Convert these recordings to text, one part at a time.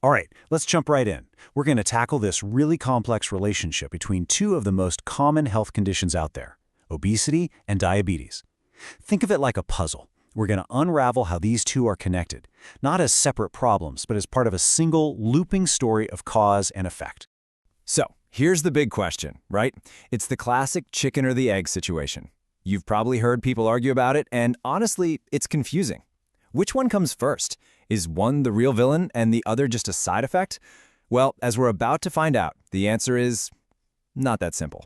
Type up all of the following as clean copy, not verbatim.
All right, let's jump right in. We're going to tackle this really complex relationship between two of the most common health conditions out there, obesity and diabetes. Think of it like a puzzle. We're going to unravel how these two are connected, not as separate problems, but as part of a single, looping story of cause and effect. So, here's the big question, right? It's the classic chicken or the egg situation. You've probably heard people argue about it, and honestly, it's confusing. Which one comes first? Is one the real villain and the other just a side effect? Well, as we're about to find out, the answer is not that simple.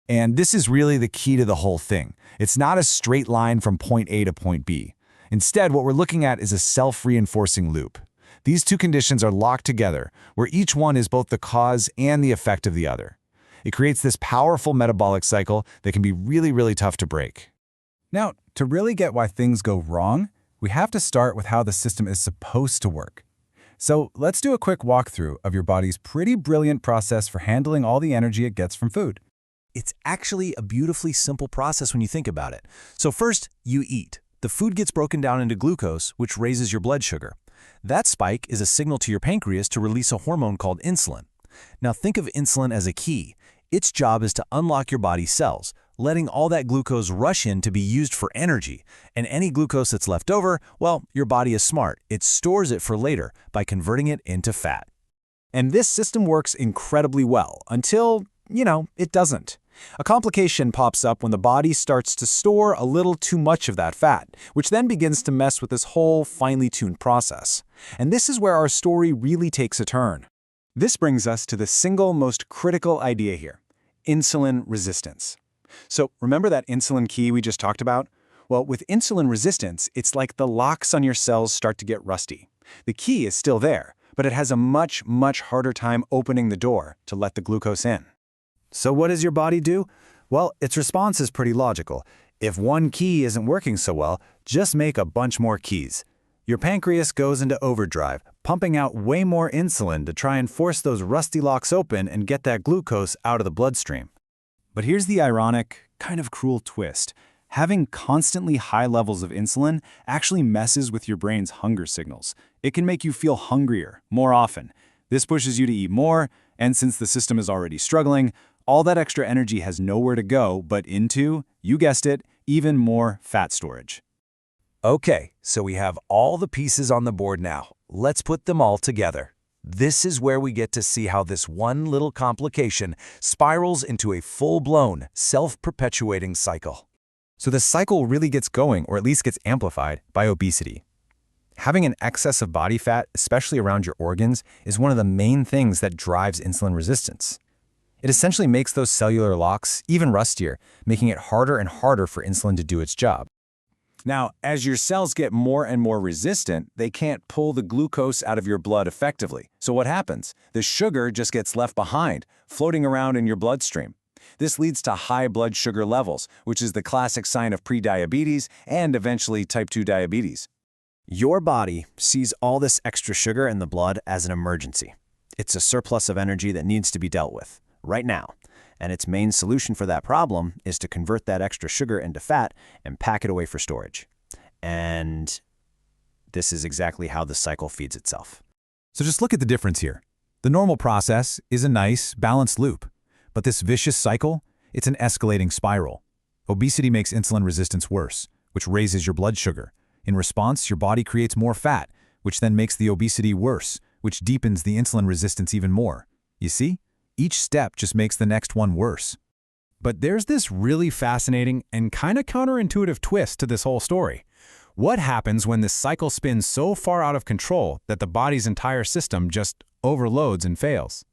And this is really the key to the whole thing. It's not a straight line from point A to point B. Instead, what we're looking at is a self-reinforcing loop. These two conditions are locked together, where each one is both the cause and the effect of the other. It creates this powerful metabolic cycle that can be really tough to break. Now, to really get why things go wrong, we have to start with how the system is supposed to work. So let's do a quick walkthrough of your body's pretty brilliant process for handling all the energy it gets from food. It's actually a beautifully simple process when you think about it. So first, you eat. The food gets broken down into glucose, which raises your blood sugar. That spike is a signal to your pancreas to release a hormone called insulin. Now think of insulin as a key. Its job is to unlock your body's cells, letting all that glucose rush in to be used for energy. And any glucose that's left over, well, your body is smart. It stores it for later by converting it into fat. And this system works incredibly well until, it doesn't. A complication pops up when the body starts to store a little too much of that fat, which then begins to mess with this whole finely tuned process. And this is where our story really takes a turn. This brings us to the single most critical idea here, insulin resistance. So remember that insulin key we just talked about? Well, with insulin resistance, it's like the locks on your cells start to get rusty. The key is still there, but it has a much harder time opening the door to let the glucose in. So what does your body do? Well, its response is pretty logical. If one key isn't working so well, just make a bunch more keys. Your pancreas goes into overdrive, pumping out way more insulin to try and force those rusty locks open and get that glucose out of the bloodstream. But here's the ironic, kind of cruel twist. Having constantly high levels of insulin actually messes with your brain's hunger signals. It can make you feel hungrier more often. This pushes you to eat more, and since the system is already struggling, all that extra energy has nowhere to go but into, you guessed it, even more fat storage. Okay, so we have all the pieces on the board now. Let's put them all together. This is where we get to see how this one little complication spirals into a full-blown, self-perpetuating cycle. So the cycle really gets going, or at least gets amplified, by obesity. Having an excess of body fat, especially around your organs, is one of the main things that drives insulin resistance. It essentially makes those cellular locks even rustier, making it harder and harder for insulin to do its job. Now, as your cells get more and more resistant, they can't pull the glucose out of your blood effectively. So what happens? The sugar just gets left behind, floating around in your bloodstream. This leads to high blood sugar levels, which is the classic sign of prediabetes and eventually type 2 diabetes. Your body sees all this extra sugar in the blood as an emergency. It's a surplus of energy that needs to be dealt with right now. And its main solution for that problem is to convert that extra sugar into fat and pack it away for storage. And this is exactly how the cycle feeds itself. So just look at the difference here. The normal process is a nice, balanced loop. But this vicious cycle, it's an escalating spiral. Obesity makes insulin resistance worse, which raises your blood sugar. In response, your body creates more fat, which then makes the obesity worse, which deepens the insulin resistance even more. You see? Each step just makes the next one worse. But there's this really fascinating and kind of counterintuitive twist to this whole story. What happens when this cycle spins so far out of control that the body's entire system just overloads and fails?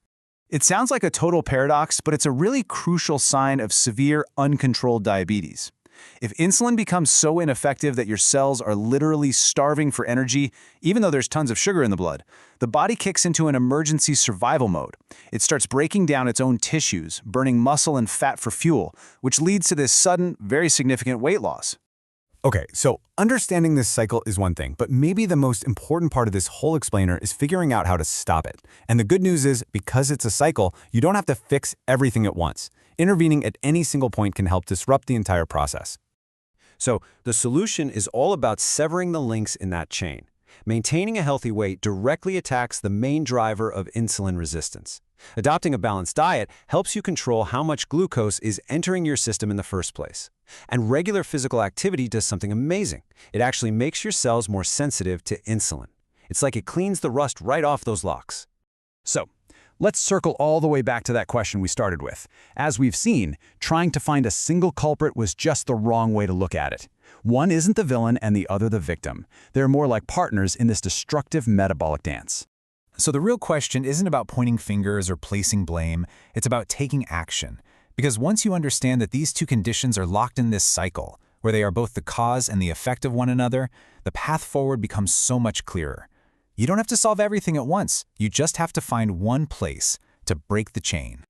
It sounds like a total paradox, but it's a really crucial sign of severe, uncontrolled diabetes. If insulin becomes so ineffective that your cells are literally starving for energy, even though there's tons of sugar in the blood, the body kicks into an emergency survival mode. It starts breaking down its own tissues, burning muscle and fat for fuel, which leads to this sudden, very significant weight loss. Okay, so understanding this cycle is one thing, but maybe the most important part of this whole explainer is figuring out how to stop it. And the good news is, because it's a cycle, you don't have to fix everything at once. Intervening at any single point can help disrupt the entire process. So the solution is all about severing the links in that chain. Maintaining a healthy weight directly attacks the main driver of insulin resistance. Adopting a balanced diet helps you control how much glucose is entering your system in the first place. And regular physical activity does something amazing. It actually makes your cells more sensitive to insulin. It's like it cleans the rust right off those locks. So, let's circle all the way back to that question we started with. As we've seen, trying to find a single culprit was just the wrong way to look at it. One isn't the villain and the other the victim. They're more like partners in this destructive metabolic dance. So the real question isn't about pointing fingers or placing blame, it's about taking action. Because once you understand that these two conditions are locked in this cycle, where they are both the cause and the effect of one another, the path forward becomes so much clearer. You don't have to solve everything at once, you just have to find one place to break the chain.